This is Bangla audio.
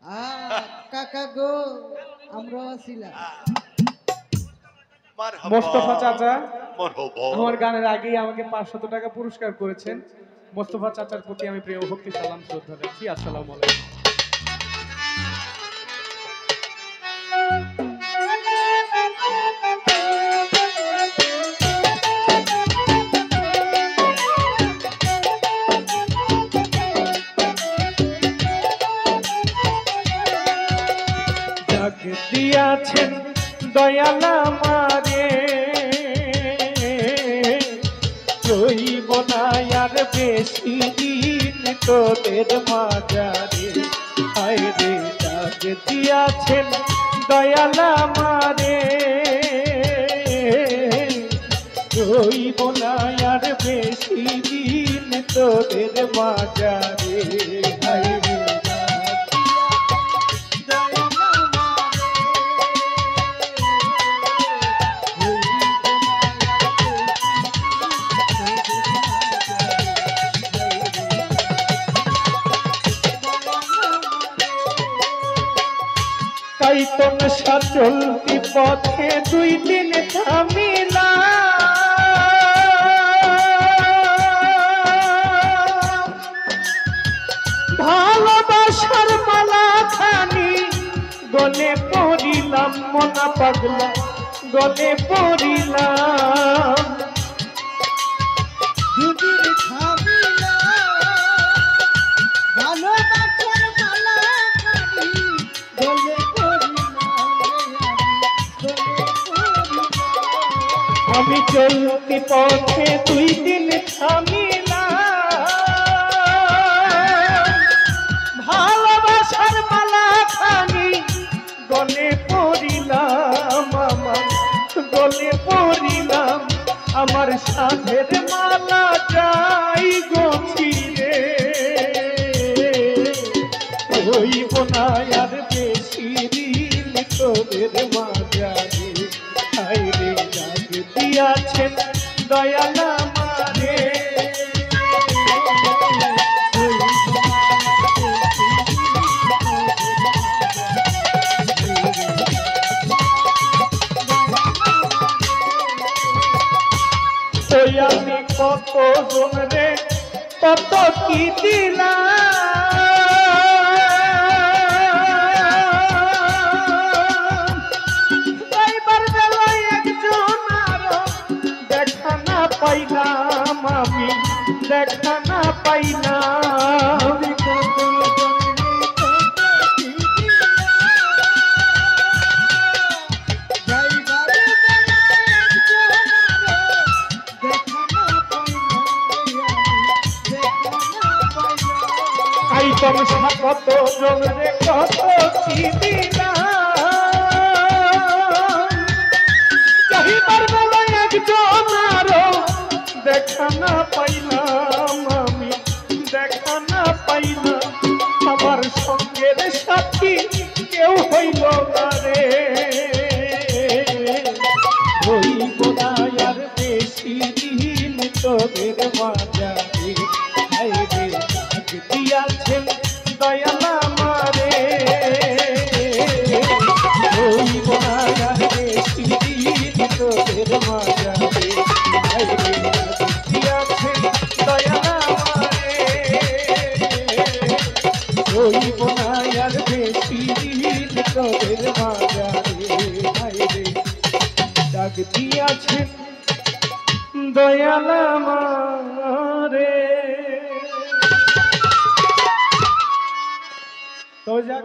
কাকা গো আমরা ছিলাম মোস্তফা চাচা আমার গানের আগেই আমাকে 500 টাকা পুরস্কার করেছেন। মোস্তফা চাচার প্রতি আমি প্রিয় ভক্তি সালাম শ্রদ্ধা রাখছি। আসসালামু আলাইকুম। ডাক দিয়াছেন দয়াল আমারে, রইব না আর বেশি দিন তোদের মাঝারে। হায় রে ডাক দিয়াছেন দয়াল আমারে, রইব না আর বেশি দিন তোদের মাঝারে। হায় রে কাইতন চলতি পথে 2 দিন থামিলা, ভালোবাসার মালা খানি গলে পড়িলাম, মনা পাগলা গলে পড়িলাম। দুদিন থামিলা ভালোবাসার মালা খানি গলে আমি চলতি পথে 2 দিন থামিলাম, ভালোবাসার মালা খানি গলে পড়িলাম, আমার গলে পড়িলাম। আমার সাধের মালা যাই গছিরে, হইব না আর বেশি দিন তোদের মাঝারে। হায় রে ডাক দিয়াছেন দয়াল আমারে, আমি কত জন রে কত কি দিলাম, এইবার বেলায় একজন আরো দেখা না পাইলাম, আমি দেখা না পাইলাম। কাইতন কত জন রে কত কি দিলাম, যাইবার বেলায় একজন আরো দেখা না পাইলাম, আমি দেখা না পাইলাম। আমার সঙ্গের সাথী কেউ হইল না রে, হইব না আর বেশি দিন তোদের মাঝারে। হায় রে ডাক দিয়াছেন দয়াল আমারে, হইব না আর বেশি দিন তোদের মাঝারে। হায় রে ডাক দিয়াছেন দয়াল আমারে, হইব না আর বেশি দিন তোদের মাঝারে। হায় রে ডাক দিয়াছেন দয়াল আমারে। তো যাক।